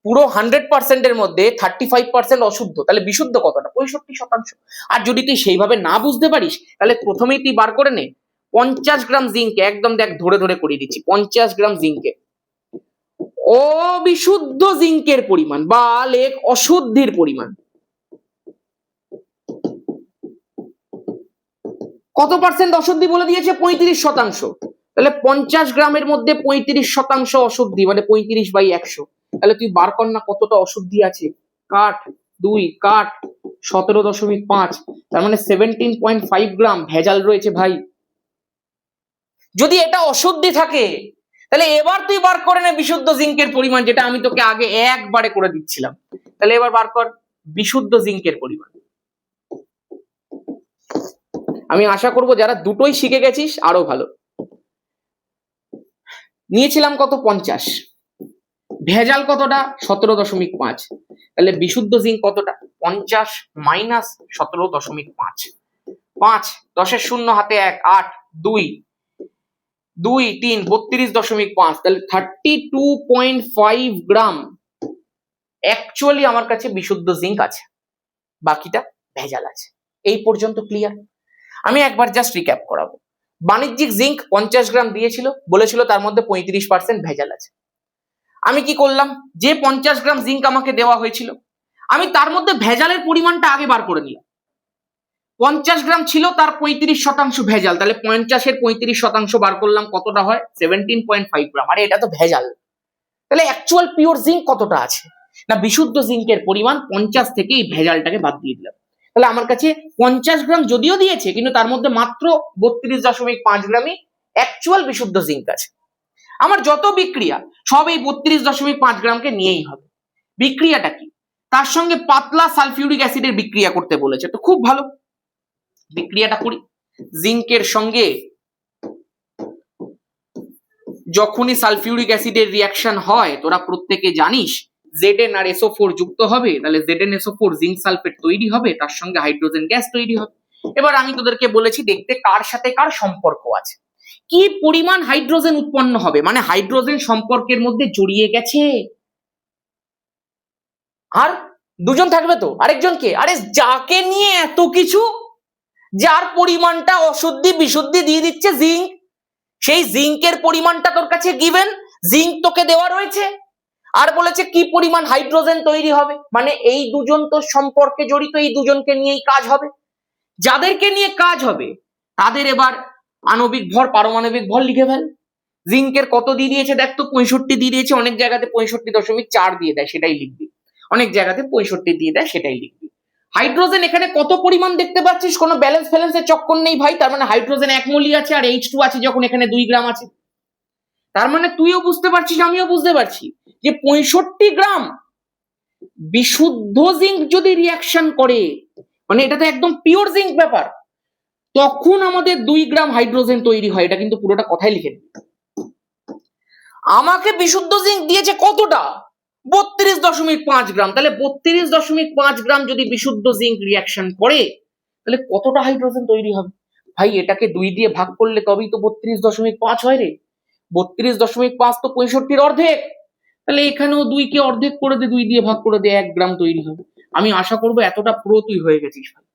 পুরো 100% এর মধ্যে 35% অশুদ্ধ, তাহলে বিশুদ্ধ কতটা? 65%। আর যদি তুই সেইভাবে না বুঝতে পারিস, তাহলে প্রথমেই তুই বার করে নে 50 গ্রাম জিঙ্কে, একদম দেখ ধরে ধরে করিয়ে দিচ্ছি, 50 গ্রাম জিঙ্কে অবিশুদ্ধ জিঙ্কের পরিমাণ বা লেখ অশুদ্ধির পরিমাণ কত পার্সেন্ট অশুদ্ধি বলে দিয়েছে? 35%। তাহলে 50 গ্রামের মধ্যে 35% অশুদ্ধি, মানে 35/100। তাহলে তুই বার কর না কতটা অশুদ্ধি আছে। কাট 2, কাট 17.5, তার মানে 17.5 গ্রাম ভেজাল রয়েছে ভাই। যদি এটা অশুদ্ধি থাকে, তাহলে এবার তুই বার করে নে বিশুদ্ধ জিঙ্কের পরিমাণ, যেটা আমি তোকে আগে একবারে করে দিচ্ছিলাম। তাহলে এবার বার কর বিশুদ্ধ জিঙ্কের পরিমাণ। আমি আশা করব যারা দুটোই শিখে গেছিস আরো ভালো। নিয়েছিলাম কত? 50। ভেজাল কতটা? 17.5। তাহলে বিশুদ্ধ জিঙ্ক কতটা? 50 - 17.5। 5, 10-এর 0 হাতে 1, 8, 2, 2, 3, 32.5। তাহলে 32.5 গ্রাম অ্যাকচুয়ালি আমার কাছে বিশুদ্ধ জিঙ্ক আছে, বাকিটা ভেজাল আছে। এই পর্যন্ত ক্লিয়ার? আমি একবার জাস্ট রিক্যাপ করাবো। বাণিজ্যিক জিঙ্ক 50 গ্রাম দিয়েছিল, বলেছিল তার মধ্যে 35% ভেজাল আছে। আমি কি করলাম? যে 50 গ্রাম জিঙ্ক আমাকে দেওয়া হয়েছিল, আমি তার মধ্যে ভেজালের পরিমাণটা আগে বার করে নিলাম। 50 গ্রাম ছিল, তার 35% ভেজাল, তাহলে 50-এর 35% বার করলাম, কতটা হয়? 17.5 গ্রাম। আরে এটা তো ভেজাল। তাহলে অ্যাকচুয়াল পিওর জিঙ্ক কতটা আছে? না, বিশুদ্ধ জিঙ্কের পরিমাণ 50 থেকে এই ভেজালটাকে বাদ দিয়ে দিলাম। তাহলে আমার কাছে 50 গ্রাম যদিও দিয়েছে, কিন্তু তার মধ্যে মাত্র 32.5 গ্রামই অ্যাকচুয়াল বিশুদ্ধ জিঙ্ক আছে। আমার যত বিক্রিয়া সব এই 32.5 গ্রামকে নিয়েই হবে। বিক্রিয়াটা কি? তার সঙ্গে পাতলা সালফিউরিক অ্যাসিডের বিক্রিয়া করতে বলেছে, তো খুব ভালো, বিক্রিয়াটা করি। জিঙ্কের সঙ্গে যখনই সালফিউরিক অ্যাসিডের রিয়াকশন হয়, তোরা প্রত্যেকে জানিস Zn আর SO4 যুক্ত হবে, তাহলে ZnSO4 জিঙ্ক সালফেট তৈরি হবে, তার সঙ্গে হাইড্রোজেন গ্যাস তৈরি হবে। এবার আমি তোদেরকে বলেছি দেখতে কার সাথে কার সম্পর্ক আছে, কি পরিমাণ হাইড্রোজেন উৎপন্ন হবে, মানে হাইড্রোজেন সম্পর্কের মধ্যে জড়িয়ে গেছে। আর দুজন থাকবে তো, আরেকজনকে, আরে যাকে নিয়ে এত কিছু, যার পরিমাণটা অশুদ্ধি বিশুদ্ধি দিয়ে দিচ্ছে জিঙ্ক, সেই জিঙ্কের পরিমাণটা তোর কাছে গিভেন, জিঙ্ক তোকে দেওয়া রয়েছে, আর বলেছে কি পরিমাণ হাইড্রোজেন তৈরি হবে, মানে এই দুজন তো সম্পর্কে জড়িত, এই দুজনকে নিয়েই কাজ হবে। যাদেরকে নিয়ে কাজ হবে তাদের এবার আণবিক ভর পারমাণবিক ভর লিখে ফেল। জিঙ্কের কত দিয়ে দিয়েছে দেখ তো, 65 দিয়ে দিয়েছে, অনেক জায়গাতে 65.4 দিয়ে দেয়, সেটাই লিখবি, অনেক জায়গাতে 65 দিয়ে দেয়, সেটাই লিখবি। হাইড্রোজেন এখানে কত পরিমাণ দেখতে পাচ্ছিস, কোনো ব্যালেন্স ফ্যালেন্সের চক্কর নেই ভাই, তার মানে হাইড্রোজেন 1 মোলই আছে, আর H2 আছে যখন এখানে 2 গ্রাম আছে, তার মানে তুইও বুঝতে পারছিস আমিও বুঝতে পারছি যে 65 গ্রাম বিশুদ্ধ জিঙ্ক যদি রিয়াকশন করে, মানে এটা তো একদম পিওর জিঙ্ক ব্যাপার, তখন আমাদের 2 গ্রাম হাইড্রোজেন তৈরি হয়। এটা কিন্তু পুরোটা কথাই লিখে নিবি। আমাকে বিশুদ্ধ জিঙ্ক দিয়েছে কতটা, 32.5 গ্রাম, তাহলে 32.5 গ্রাম যদি বিশুদ্ধ জিঙ্ক রিয়াকশন করে তাহলে কতটা হাইড্রোজেন তৈরি হবে ভাই? এটাকে 2 দিয়ে ভাগ করলে তবেই তো 32.5 হয় রে। 32.5 তো 65 অর্ধেক, তাহলে এখানেও 2 কে অর্ধেক করে দে, 2 দিয়ে ভাগ করে দে, 1 গ্রাম তৈরি হবে। আমি আশা করবো এতটা পুরো তুই হয়ে গেছিস ভাই,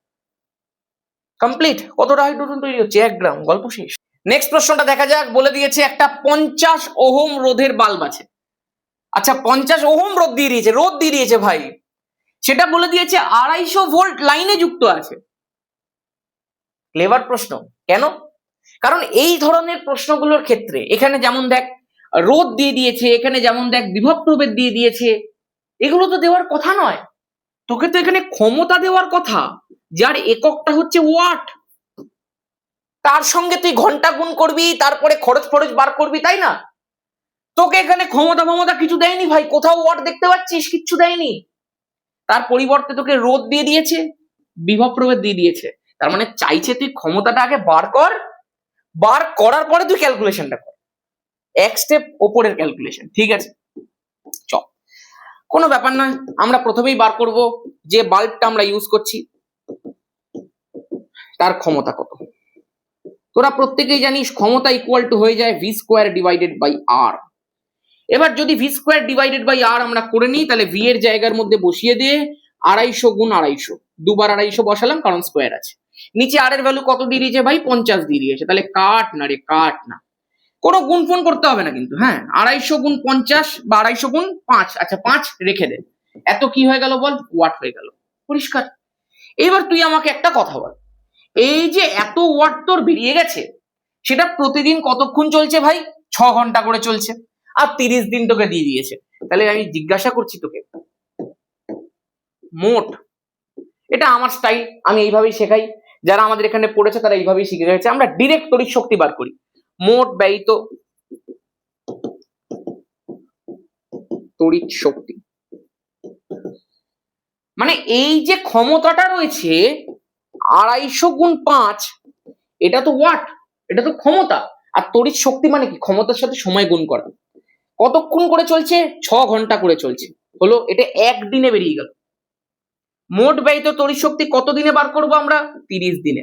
কমপ্লিট। কতটা হাইড্রোজেন তৈরি হচ্ছে? 1 গ্রাম, গল্প শেষ। নেক্সট প্রশ্নটা দেখা যাক, বলে দিয়েছে একটা 50 ওহম রোধের বাল্ব আছে। আচ্ছা 50 ওহম রোধ দিয়ে দিয়েছে ভাই, সেটা বলে দিয়েছে 250 ভোল্ট লাইনে যুক্ত আছে। ক্লেভার প্রশ্ন, কেন? কারণ এই ধরনের প্রশ্নগুলোর ক্ষেত্রে এখানে যেমন দেখ রোধ দিয়ে দিয়েছে, এখানে যেমন দেখ বিভব প্রভেদ দিয়ে দিয়েছে, এগুলো তো দেওয়ার কথা নয়, তোকে তো এখানে ক্ষমতা দেওয়ার কথা, যার এককটা হচ্ছে ওয়াট। তার সঙ্গে তুই ঘন্টা গুণ করবি, তারপরে খরচ ফরচ বার করবি, তাই না? তোকে এখানে ক্ষমতা কিছু দেয়নি ভাই, কোথাও ওয়াট দেখতে পাচ্ছিস? কিচ্ছু দেয়নি। তার পরিবর্তে তোকে রোধ দিয়ে দিয়েছে, বিভব প্রভেদ দিয়ে দিয়েছে, তার মানে চাইছে তুই ক্ষমতাটা আগে বার কর, বার করার পরে তুই ক্যালকুলেশনটা কর, এক স্টেপ ওপরের ক্যালকুলেশন। ঠিক আছে, চল, কোনো ব্যাপার না, আমরা প্রথমেই বার করব যে বাল্বটা আমরা ইউজ করছি তার ক্ষমতা কত। তোরা প্রত্যেকেই জানিস ক্ষমতা ইকুয়াল টু হয়ে যায় ভি স্কোয়ার ডিভাইডেড বাই আর। এবার যদি ভি স্কোয়ার ডিভাইডেড বাই আর আমরা করে নিই, তাহলে ভি এর জায়গার মধ্যে বসিয়ে দিয়ে 250 গুণ 250, দুবার 250 বসালাম কারণ স্কোয়ার আছে, নিচে আর এর ভ্যালু কত দিয়ে দিয়েছে ভাই? 50 দিয়ে দিয়েছে, তাহলে কাট না রে, কাট না, কোনো গুণ ফোন করতে হবে না কিন্তু, হ্যাঁ 250 গুণ 50 বা 250 গুণ 5, আচ্ছা 5 রেখে দে, এত কি হয়ে গেল বল? ওয়াট হয়ে গেল, পরিষ্কার। এবার তুই আমাকে একটা কথা বল, এই যে এত ওয়াট তোর বেরিয়ে গেছে, সেটা প্রতিদিন কতক্ষণ চলছে ভাই? 6 ঘন্টা করে চলছে, আর 30 দিন তোকে দিয়ে দিয়েছে। তাহলে আমি জিজ্ঞাসা করছি তোকে, মোট, এটা আমার স্টাইল, আমি এইভাবেই শেখাই, যারা আমাদের এখানে পড়েছে তারা এইভাবেই শিখে গেছে, আমরা ডিরেক্ট তড়িৎ শক্তি বার করি, মোট ব্যয়িত তড়িৎ শক্তি, মানে এই যে ক্ষমতাটা রয়েছে 250 গুণ 5, এটা তো ওয়াট, এটা তো ক্ষমতা, আর তড়িৎ শক্তি মানে কি? ক্ষমতার সাথে সময় গুণ করা। কতক্ষণ করে চলছে? 6 ঘন্টা করে চলছে, হলো এটা একদিনে বেরিয়ে গেল। মোট ব্যয়িত তড়িৎ শক্তি কত দিনে বার করবো আমরা? 30 দিনে।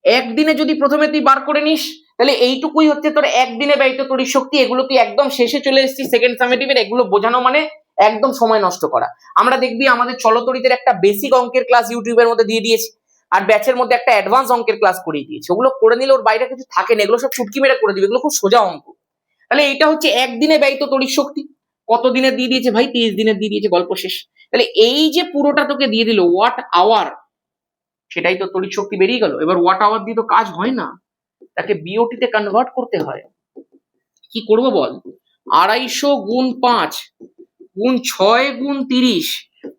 একদিনে যদি প্রথমে তুই বার করে নিস, তাহলে এইটুকুই হচ্ছে তোর একদিনে ব্যয়িত তড়িৎ শক্তি। এগুলো তুই একদম শেষে চলে এসেছিস সেকেন্ড সামেটিভের, এগুলো বোঝানো মানে একদম সময় নষ্ট করা। আমরা দেখবি আমাদের চলতড়িতের একটা বেসিক অঙ্কের ক্লাস ইউটিউবের মধ্যে দিয়ে দিয়েছি, আর ব্যাচের মধ্যে একটা অ্যাডভান্স অঙ্কের ক্লাস করিয়ে দিয়েছে, ওগুলো করে নিলে ওর বাইরে কিছু থাকে না, এগুলো সব চুটকি মেরে করে দিবে, এগুলো খুব সোজা অঙ্ক। তাহলে এটা হচ্ছে একদিনে ব্যয়িত তড়িৎ শক্তি, কত দিনের দিয়ে দিয়েছে ভাই? 30 দিনের দিয়ে দিয়েছে, গল্প শেষ। তাহলে এই যে পুরোটা তোকে দিয়ে দিল ওয়াট আওয়ার, সেটাই তো তড়িৎ শক্তি বেরিয়ে গেল। এবার ওয়াট আওয়ার দিয়ে তো কাজ হয় না, তাকে বিওটি তে কনভার্ট করতে হয়। কি করব বল? 250 গুণ 5 গুণ 6 গুণ 30,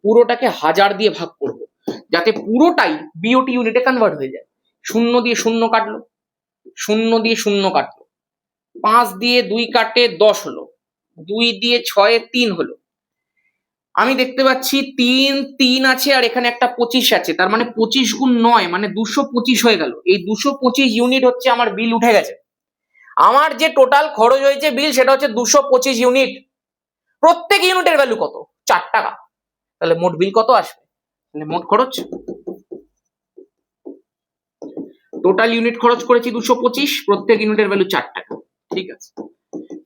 পুরোটাকে 1000 দিয়ে ভাগ করব, যাতে পুরোটাই বিওটি ইউনিটে কনভার্ট হয়ে যায়। 0 দিয়ে 0 কাটলো, 0 দিয়ে 0 কাটলো, 5 দিয়ে 2 কাটে 10 হলো, 2 দিয়ে 6 3 হলো, আমি দেখতে পাচ্ছি 3 3 আছে, আর এখানে একটা 25 আছে, তার মানে 25 গুণ 9 মানে 225 হয়ে গেল। এই 225 ইউনিট হচ্ছে আমার বিল উঠে গেছে। আমার যে টোটাল খরচ হয়েছে বিল, সেটা হচ্ছে 225 ইউনিট। প্রত্যেক ইউনিটের ভ্যালু কত? 4 টাকা, তাহলে মোট বিল কত আসবে? তাহলে মোট খরচ, টোটাল ইউনিট খরচ করেছি 225, প্রত্যেক ইউনিটের ভ্যালু 4 টাকা। ঠিক আছে,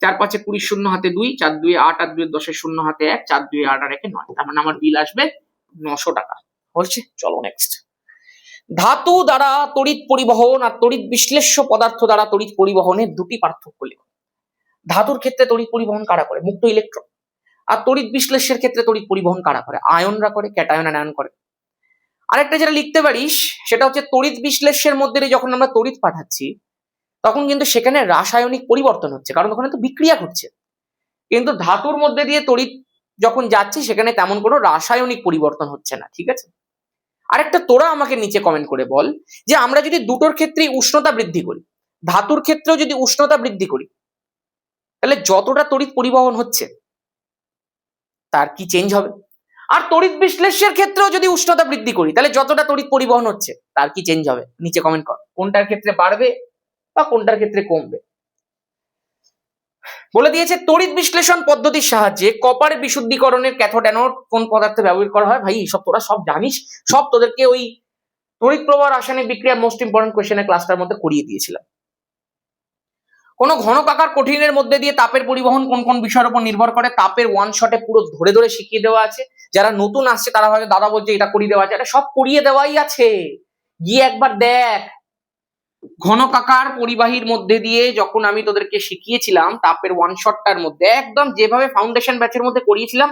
4 5 20 শূন্য হাতে 2, 4 2 8 8 2 10 শূন্য হাতে 1, 4 2 8 আর 1 9, তার মানে আমার বিল আসবে 900 টাকা। হচ্ছে, চলো নেক্সট। ধাতু দ্বারা তড়িৎ পরিবহন আর তড়িৎ বিশ্লেষ্য পদার্থ দ্বারা তড়িৎ পরিবহনের দুটি পার্থক্য লেখো। ধাতুর ক্ষেত্রে তড়িৎ পরিবহন কারা করে? মুক্ত ইলেকট্রন। আর তড়িৎ বিশ্লেষ্যের ক্ষেত্রে তড়িৎ পরিবহন কারা করে? আয়নরা করে, ক্যাটায়ন আর আয়ন করে। আরেকটা যেটা লিখতে পারিস সেটা হচ্ছে তড়িৎ বিশ্লেষ্যের মধ্যে দিয়ে যখন আমরা তড়িৎ পাঠাচ্ছি তখন কিন্তু সেখানে রাসায়নিক পরিবর্তন হচ্ছে, কারণ ওখানে তো বিক্রিয়া ঘটছে। কিন্তু ধাতুর মধ্যে দিয়ে তড়িৎ যখন যাচ্ছে সেখানে তেমন কোনো রাসায়নিক পরিবর্তন হচ্ছে না। ঠিক আছে, আরেকটা তোরা আমাকে নিচে কমেন্ট করে বল যে আমরা যদি দুটোর ক্ষেত্রেই উষ্ণতা বৃদ্ধি করি, ধাতুর ক্ষেত্রেও যদি উষ্ণতা বৃদ্ধি করি, তাহলে যতটা তড়িৎ পরিবহন হচ্ছে তার কি চেঞ্জ হবে? আর তড়িৎ বিশ্লেষ্যের ক্ষেত্রেও যদি উষ্ণতা বৃদ্ধি করি তাহলে যতটা তড়িৎ পরিবহন হচ্ছে তার কি চেঞ্জ হবে? নিচে কমেন্ট কর, কোনটার ক্ষেত্রে বাড়বে বা কোনটার ক্ষেত্রে কমবে। বলে দিয়েছে তড়িৎ বিশ্লেষণ পদ্ধতির সাহায্যে কপারের বিশুদ্ধীকরণের ক্যাথোড অ্যানোড কোন পদার্থে ব্যবহার করা হয়। ভাই সব তোরা সব জানিস, সব তোদেরকে ওই তড়িৎ প্রবাহ রাসায়নিক বিক্রিয়া মোস্ট ইম্পর্টেন্ট কোশ্চেনের ক্লাসটার মধ্যে করিয়ে দিয়েছিলাম। কোন ঘনকাকার কঠিনের মধ্যে দিয়ে তাপের পরিবহন কোন কোন বিষয়ের উপর নির্ভর করে? তাপের ওয়ান শটে পুরো ধরে ধরে শিখিয়ে দেওয়া আছে। যারা নতুন আসছে তারা ভাবে দাদা বলছে এটা করিয়ে দেওয়া আছে, এটা সব করিয়ে দেওয়াই আছে, গিয়ে একবার দেখ। ঘনকাকার পরিবাহীর মধ্যে দিয়ে যখন আমি তোদেরকে শিখিয়েছিলাম তাপের ওয়ান শটটার মধ্যে একদম যেভাবে ফাউন্ডেশন ব্যাচের মধ্যে করিয়েছিলাম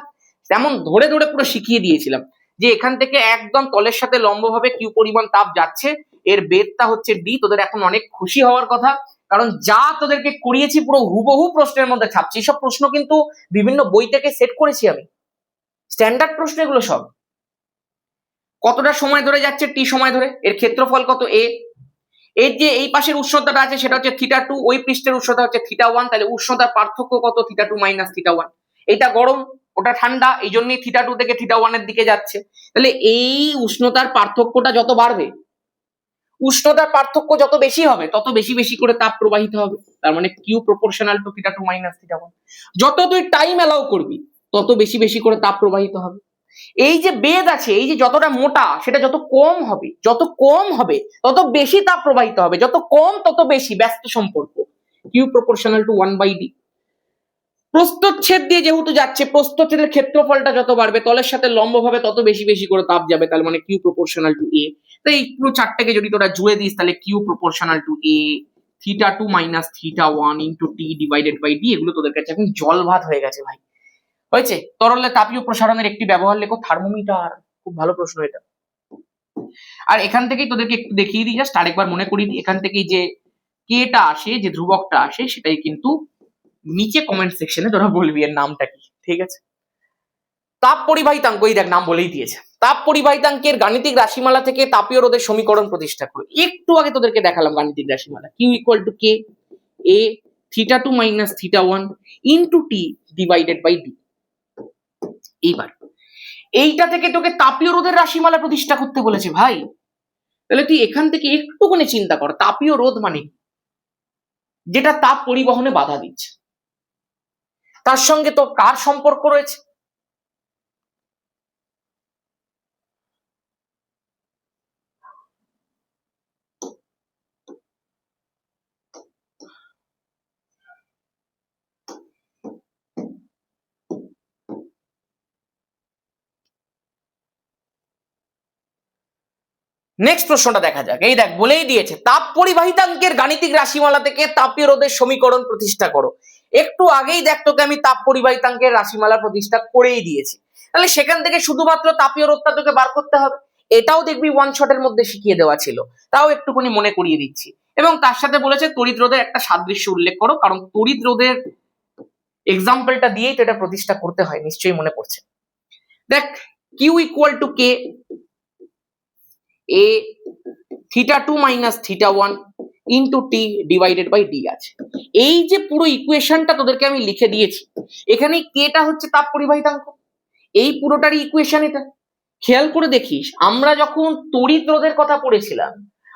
তেমন ধরে ধরে পুরো শিখিয়ে দিয়েছিলাম যে এখান থেকে একদম তলের সাথে লম্বভাবে কিউ পরিমাণ তাপ যাচ্ছে, এর বেগটা হচ্ছে ডি। তোদের এখন অনেক খুশি হওয়ার কথা, কারণ যা তোদেরকে করিয়েছি পুরো হুবহু প্রশ্নের মধ্যে ছাপছি। সব প্রশ্ন কিন্তু বিভিন্ন বই থেকে সেট করেছি আমি, স্ট্যান্ডার্ড প্রশ্ন এগুলো সব। কতটা সময় ধরে যাচ্ছে? টি সময় ধরে। এর ক্ষেত্রফল কত? এ। এর যে এই পাশের উষ্ণতাটা আছে সেটা হচ্ছে θ2, ওই পৃষ্ঠের উষ্ণতা হচ্ছে θ1, তাহলে উষ্ণতার পার্থক্য কত? θ2 মাইনাস θ1। এটা গরম, ওটা ঠান্ডা, এই জন্যই θ2 থেকে θ1 এর দিকে যাচ্ছে। তাহলে এই উষ্ণতার পার্থক্যটা যত বাড়বে, উষ্ণতার পার্থক্য যত বেশি হবে তত বেশি বেশি করে তাপ প্রবাহিত হবে। তার মানে কিউ প্রপোর্শনাল টু θ2 মাইনাস θ1। যত তুই টাইম অ্যালাউ করবি তত বেশি বেশি করে তাপ প্রবাহিত হবে। এই যে বেদ আছে, এই যে যতটা মোটা সেটা যত কম হবে, যত কম হবে তত বেশি তাপ প্রবাহিত হবে, যত কম তত বেশি, ব্যস্ত সম্পর্ক, কিউ প্রপোর্শনাল টু 1/d। প্রস্থচ্ছেদ দিয়ে যেহেতু যাচ্ছে, প্রস্থচ্ছেদের ক্ষেত্রফলটা যত বাড়বে তলের সাথে লম্বভাবে তত বেশি বেশি করে তাপ যাবে, তার মানে কিউ প্রপোর্শনাল টু এ। তাই এই পুরো চারটাকে যদি তোরা জুড়ে দিস তাহলে Q proportional to A θ2 minus θ1 into T divided by D. এগুলো তোদের কাছে এখন জল ভাত হয়ে গেছে ভাই, হয়েছে। তরলে তাপীয় প্রসারণের একটি ব্যবহার লেখো, থার্মোমিটার। খুব ভালো প্রশ্ন এটা। আর এখান থেকেই তোদেরকে একটু দেখিয়ে দিই, জাস্ট আরেকবার মনে করিয়ে দিই, এখান থেকেই যে কেটা আসে, যে ধ্রুবকটা আসে, সেটাই কিন্তু নিচে কমেন্ট সেকশনে তোরা বলবি এর নামটা কি। ঠিক আছে, তাপ পরিবাহিতাঙ্ক, এই দেখ নাম বলেই দিয়েছে। তাপ পরিবাহিতাঙ্কের গাণিতিক রাশিমালা থেকে তাপীয় রোধের সমীকরণ প্রতিষ্ঠা করো। একটু আগে তোদেরকে দেখালাম গাণিতিক রাশিমালা, Q equal to K A θ2 minus θ1 into T divided by D. এইবার এইটা থেকে তোকে তাপীয় রোধের রাশিমালা প্রতিষ্ঠা করতে বলেছে ভাই। তাহলে তুই এখান থেকে একটুখানি চিন্তা কর, তাপীয় রোধ মানে যেটা তাপ পরিবহনে বাধা দিচ্ছে, তার সঙ্গে তো কার সম্পর্ক রয়েছে? নেক্সট প্রশ্নটা দেখা যাক। এই দেখ বলেই দিয়েছে তাপ পরিবাহিতাঙ্কের গাণিতিক রাশিমালা থেকে তাপীয় রোধের সমীকরণ প্রতিষ্ঠা করো। একটু আগেই দেখ তোকে আমি তাপ পরিবাহিতাঙ্কের রাশিমালা প্রতিষ্ঠা করেই দিয়েছি, তাহলে সেখান থেকে শুধুমাত্র তাপীয় রোধটা তোকে বার করতে হবে। এটাও দেখবি ওয়ান শটের মধ্যে শিখিয়ে দেওয়া ছিল, তাও একটুখানি মনে করিয়ে দিচ্ছি। এবং তার সাথে বলেছে তড়িৎ রোধের একটা সাদৃশ্য উল্লেখ করো, কারণ তড়িৎ রোধের এক্সাম্পলটা দিয়েই তো এটা প্রতিষ্ঠা করতে হয়, নিশ্চয়ই মনে পড়ছে। দেখ Q equal to K A θ2 minus θ1 into T divided by D আছে। এই যে পুরো ইকুয়েশনটা তোদেরকে আমি লিখে দিয়েছি, এখানে কেটা হচ্ছে তাপ পরিবাহিতাঙ্ক, এই পুরোটারই ইকুয়েশন এটা। খেয়াল করে দেখিস, আমরা যখন তড়িৎ রোধের কথা পড়েছিলাম,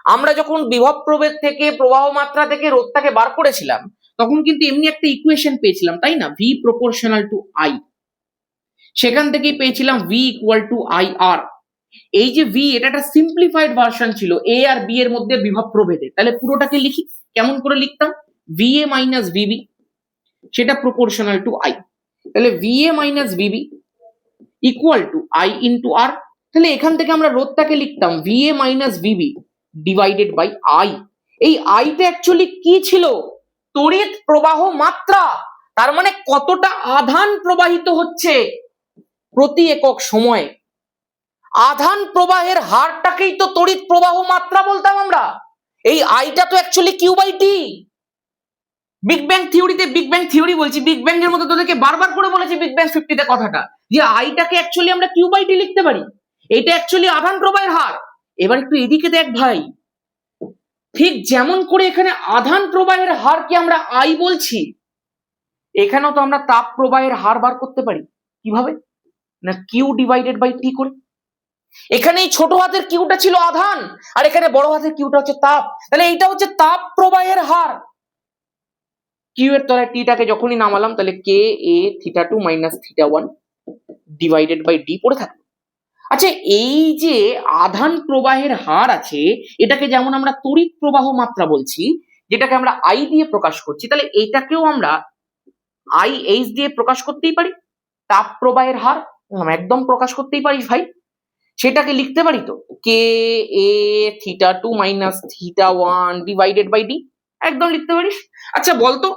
আমরা যখন বিভব প্রভেদ থেকে প্রবাহ মাত্রা থেকে রোধটাকে বার করেছিলাম, তখন কিন্তু এমনি একটা ইকুয়েশন পেয়েছিলাম, তাই না? V proportional to I. সেখান থেকেই পেয়েছিলাম ভি ইকুয়াল টু আই আর। এই যে ভি, এটা একটা সিম্পলিফাইড ভার্সন ছিল এ আর বি এর মধ্যে বিভব প্রভেদে। তাহলে পুরোটাকে লিখি, কেমন করে লিখতাম, ভি এ মাইনাস ভিবি, সেটা প্রপোর্শনাল টু আই। তাহলে V A minus VB equal to I into R. তাহলে এখান থেকে আমরা রোধটাকে লিখতাম V A minus VB divided by I. এই আইটা অ্যাকচুয়ালি কি ছিল, তড়িৎ প্রবাহ মাত্রা। তার মানে কতটা আধান প্রবাহিত হচ্ছে প্রতি একক সময়ে। আধান প্রবাহের হারটাকেই তো তড়িৎ প্রবাহ মাত্রা বলতাম আমরা। এই আইটা তো actually Q by T. Big bang থিওরিতে, বিগ ব্যাং থিওরি বলছি, বিগ ব্যাং এর মধ্যে তোদেরকে বারবার করে বলেছি বিগ ব্যাং 50 তে কথাটা, যে আইটাকে অ্যাকচুয়ালি আমরা কিউ বাই টি লিখতে পারি। এটা অ্যাকচুয়ালি আধান প্রবাহের হার। এবার একটু এদিকে দেখ ভাই, ঠিক যেমন করে এখানে আধান প্রবাহের হারকে আমরা আই বলছি, এখানেও তো আমরা তাপ প্রবাহের হার বার করতে পারি। কিভাবে না, কিউ ডিভাইডেড বাই টি করে। এখানে এই ছোট হাতের কিউটা ছিল আধান, আর এখানে বড় হাতের কিউটা হচ্ছে তাপ। তাহলে এইটা হচ্ছে তাপ প্রবাহের হার। কিউ এর তলায় টিটাকে যখনই নামালাম, তাহলে K A theta two minus theta one divided by D পড়ে থাকবে। আচ্ছা, এই যে আধান প্রবাহের হার আছে, এটাকে যেমন আমরা তড়িৎ প্রবাহ মাত্রা বলছি, যেটাকে আমরা আই দিয়ে প্রকাশ করছি, তাহলে এইটাকেও আমরা আই এইচ দিয়ে প্রকাশ করতেই পারি। তাপ প্রবাহের হার একদম প্রকাশ করতেই পারিস ভাই। সেটাকে লিখতে পারি তো, K A theta two minus theta one divided by D, একদম লিখতে পারিস। আচ্ছা বলতো,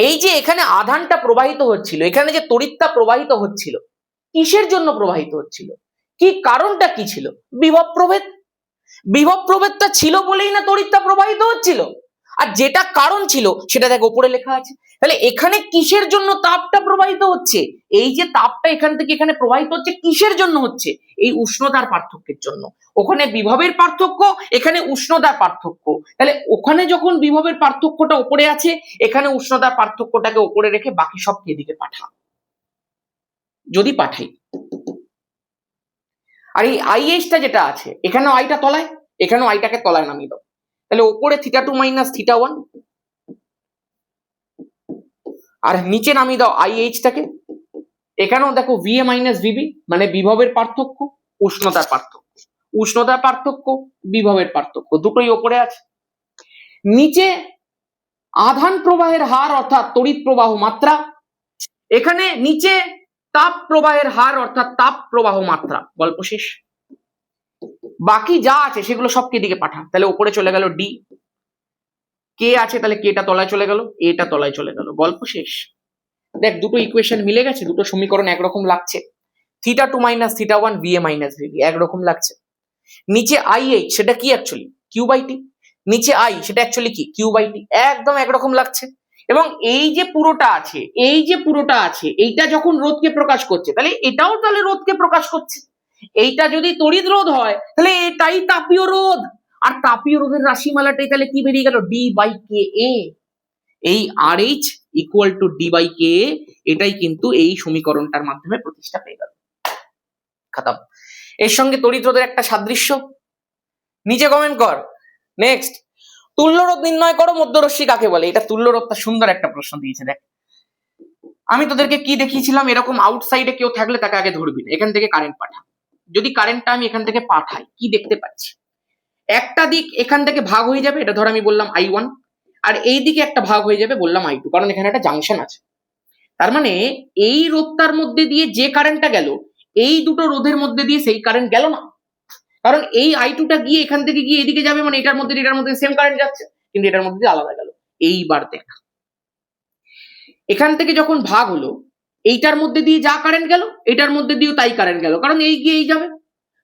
এই যে এখানে আধানটা প্রবাহিত হচ্ছিল, এখানে যে তড়িৎটা প্রবাহিত হচ্ছিল, কিসের জন্য প্রবাহিত হচ্ছিল, কি কারণটা কি ছিল, বিভব প্রভেদ। বিভব প্রভেদটা ছিল বলেই না তড়িৎটা প্রবাহিত হচ্ছিল। আর যেটা কারণ ছিল সেটা দেখ উপরে লেখা আছে। তাহলে এখানে কিসের জন্য তাপটা প্রবাহিত হচ্ছে, এই যে তাপটা এখান থেকে এখানে প্রবাহিত হচ্ছে কিসের জন্য হচ্ছে, এই উষ্ণতার পার্থক্যের জন্য। ওখানে বিভবের পার্থক্য, এখানে উষ্ণতার পার্থক্য। তাহলে ওখানে যখন বিভবের পার্থক্যটা উপরে আছে, এখানে উষ্ণতার পার্থক্যটাকে উপরে রেখে বাকি সব এদিকে পাঠা। যদি পাঠাই, আর এই আইএসটা যেটা আছে, এখানেও আইটা তলায়, এখানেও আইটাকে তলায় নামিয়ে দাও। তাহলে ওপরে theta two minus theta one, আর নিচে নামিয়ে দাও আইএইচটাকে। এখানেও দেখো ভি এ মাইনাস ভিবি, মানে বিভবের পার্থক্য, উষ্ণতার পার্থক্য। উষ্ণতার পার্থক্য, বিভবের পার্থক্য, দুটোই ওপরে আছে। নিচে আধান প্রবাহের হার অর্থাৎ তড়িৎ প্রবাহ মাত্রা, এখানে নিচে তাপ প্রবাহের হার অর্থাৎ তাপ প্রবাহ মাত্রা। গল্প শেষ। বাকি যা আছে সেগুলো সবকে দিকে পাঠা। তাহলে উপরে চলে গেল ডি, কে আছে তাহলে কেটা তলায় চলে গেল, এটা তলায় চলে গেল, গল্প শেষ। দেখ দুটো ইকুয়েশন মিলে গেছে, দুটো সমীকরণ একরকম লাগছে। Theta two minus theta one V A minus VB একরকম লাগছে। নিচে আই এইচ, সেটা কি অ্যাকচুয়ালি কিউ বাই টি। নিচে আই, সেটা অ্যাকচুয়ালি কি কিউ বাই টি, একদম একরকম লাগছে। এবং এই যে পুরোটা আছে, এই যে পুরোটা আছে, এইটা যখন রোধকে প্রকাশ করছে, তাহলে এটাও তাহলে রোধকে প্রকাশ করছে। এইটা যদি তড়িৎ রোধ হয়, তাহলে এটাই তাপীয় রোধ। আর তাপীয় রোধের রাশিমালাটাই তাহলে কি বেরিয়ে গেল, ডি বাই কে এ। এই R H equal to D by K A, এটাই কিন্তু এই সমীকরণটার মাধ্যমে প্রতিষ্ঠা পেয়ে গেল। খতম। এর সঙ্গে তড়িৎ রোধের একটা সাদৃশ্য নিচে কমেন্ট কর। নেক্সট, তুল্যরোধ নির্ণয় করো মধ্যরশ্মি কাকে বলে। এটা তুল্যরোধটা সুন্দর একটা প্রশ্ন দিয়েছে। দেখ আমি তোদেরকে কি দেখিয়েছিলাম, এরকম আউটসাইডে কেউ থাকলে তাকে আগে ধরবি না, এখান থেকে কারেন্ট পাঠা। যদি কারেন্টটা আমি এখান থেকে পাঠাই, কি দেখতে পাচ্ছি, একটা দিক এখান থেকে ভাগ হয়ে যাবে, এটা ধর আমি বললাম I1, আর এই দিকে একটা ভাগ হয়ে যাবে বললাম I2, কারণ এখানে একটা জাংশন আছে। তার মানে এই রোধটার মধ্যে দিয়ে যে কারেন্টটা গেল, এই দুটো রোধের মধ্যে দিয়ে সেই কারেন্ট গেল না, কারণ এই I2টা গিয়ে এখান থেকে গিয়ে এদিকে যাবে, মানে এটার মধ্যে সেম কারেন্ট যাচ্ছে, কিন্তু এটার মধ্যে দিয়ে আলাদা গেল। এইবার দেখ, এখান থেকে যখন ভাগ হলো, এইটার মধ্যে দিয়ে যা কারেন্ট গেল, এটার মধ্যে দিয়েও তাই কারেন্ট গেল, কারণ এই গিয়ে এই যাবে।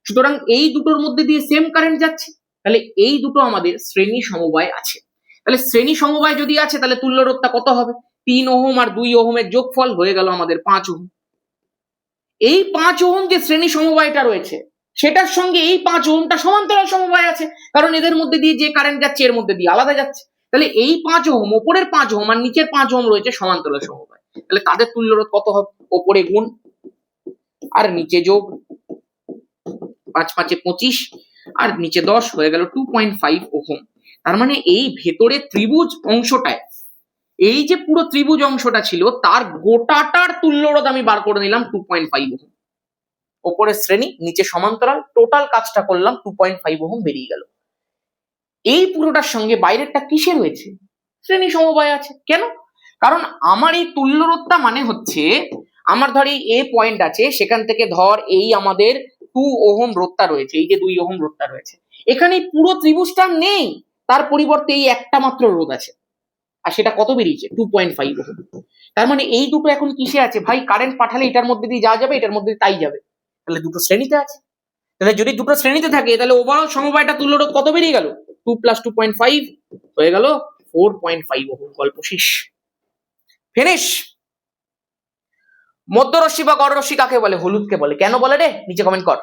সুতরাং এই দুটোর মধ্যে দিয়ে সেম কারেন্ট যাচ্ছে, তাহলে এই দুটো আমাদের শ্রেণী সমবায় আছে। তাহলে শ্রেণী সমবায় যদি আছে, তাহলে তুল্য রোধটা কত হবে, 3 ওহম আর 2 ওহমের যোগফল হয়ে গেল আমাদের 5 ওহম। এই 5 ওহম যে শ্রেণী সমবায়টা রয়েছে, সেটার সঙ্গে এই 5 ওহমটা সমান্তরাল সমবায় আছে, কারণ এদের মধ্যে দিয়ে যে কারেন্ট যাচ্ছে এর মধ্যে দিয়ে আলাদা যাচ্ছে। তাহলে এই 5 ওহম, ওপরের 5 ওহম আর নিচের 5 ওহম রয়েছে সমান্তরাল সমবায়। তাহলে তাদের তুল্য রোধ কত হবে, ওপরে গুণ আর নিচে যোগ, 5 5 এ 25 আর নিচে 10 হয়ে গেল 2.5 ওহম। তার মানে এই ভেতরে ত্রিভুজ অংশটায় এই যে পুরো ত্রিভুজ অংশটা ছিল তার গোটাটার তুল্যরোধ আমি বার করে নিলাম 2.5 ওহম। ওপরের শ্রেণী নিচে সমান্তরাল, টোটাল কাজটা করলাম 2.5 ওহম বেরিয়ে গেল। এই পুরোটার সঙ্গে বাইরেরটা কিসের হয়েছে? শ্রেণী সমবায় আছে। কেন? কারণ আমার এই তুল্যরোধটা মানে হচ্ছে আমার ধর এই এ পয়েন্ট আছে, সেখান থেকে ধর এই আমাদের 2 ওহম রোধটা রয়েছে, এই যে 2 ওহম রোধটা রয়েছে, এখানে পুরো ত্রিভুজটা নেই, তার পরিবর্তে এই একটা মাত্র রোধ আছে, আর সেটা কত বেরিয়েছে? 2.5 ওহম। তার মানে এই দুটো এখন কিসে আছে ভাই? কারেন্ট পাঠালে এটার মধ্যে দিয়ে যা যাবে এটার মধ্যে তাই যাবে, তাহলে দুটো শ্রেণীতে আছে। তাহলে যদি দুটো শ্রেণীতে থাকে তাহলে ওভারঅল সমবায়টা তুল্যরোধ কত বেরিয়ে গেল? 2 + 2.5 হয়ে গেল 4.5 ওহম। গল্প শেষ, ফিনিশ। মধ্যরশ্মি বা গড়রশ্মি কাকে বলে? হলুদকে বলে। কেন বলে রে? নিচে কমেন্ট কর।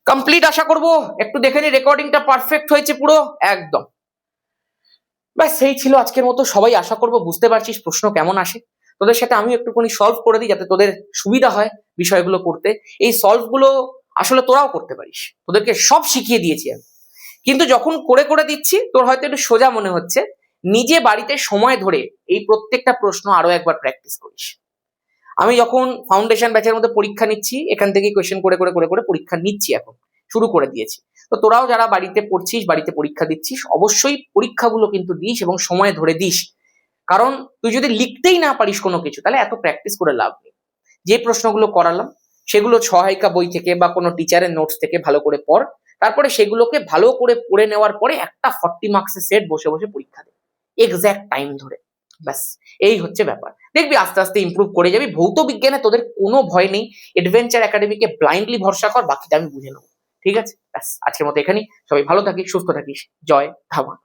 কমপ্লিট আশা করব। একটু দেখে নি রেকর্ডিংটা পারফেক্ট হয়েছে পুরো একদম। ব্যাস সেই ছিল আজকের মতো। সবাই আশা করব বুঝতে পারছিস প্রশ্ন কেমন আসে। তোদের সাথে আমি একটুখানি সলভ করে দিই যাতে তোদের সুবিধা হয় বিষয়গুলো করতে। এই সলভ গুলো আসলে তোরাও করতে পারিস, তোদেরকে সব শিখিয়ে দিয়েছি আমি, কিন্তু যখন করে করে দিচ্ছি তোর হয়তো একটু সোজা মনে হচ্ছে। নিজে বাড়িতে সময় ধরে এই প্রত্যেকটা প্রশ্ন আরো একবার প্র্যাকটিস করিস। আমি যখন ফাউন্ডেশন ব্যাচের মধ্যে পরীক্ষা নিচ্ছি, এখান থেকে কোয়েশ্চেন করে করে করে করে পরীক্ষা নিচ্ছি, এখন শুরু করে দিয়েছি। তো তোরাও যারা বাড়িতে পড়ছিস, বাড়িতে পরীক্ষা দিচ্ছিস, অবশ্যই পরীক্ষাগুলো কিন্তু দিস এবং সময় ধরে দিস। কারণ তুই যদি লিখতেই না পারিস কোনো কিছু, তাহলে এত প্র্যাকটিস করে লাভ নেই। যে প্রশ্নগুলো করালাম সেগুলো সহায়িকা বই থেকে বা কোনো টিচারের নোটস থেকে ভালো করে পড়, তারপরে সেগুলোকে ভালো করে পড়ে নেওয়ার পরে একটা 40 মার্কসের সেট বসে বসে পরীক্ষা দে এক্স্যাক্ট টাইম ধরে। ব্যাস এই হচ্ছে ব্যাপার। দেখবি আস্তে আস্তে ইমপ্রুভ করে যাবি। ভৌত বিজ্ঞানে তোদের কোনো ভয় নেই। এডভেঞ্চার একাডেমিকে ব্লাইন্ডলি ভরসা কর, বাকিটা আমি বুঝে নেবো। ঠিক আছে? ব্যাস আজকের মতো এখানেই। সবাই ভালো থাকিস, সুস্থ থাকিস। জয় ধামা।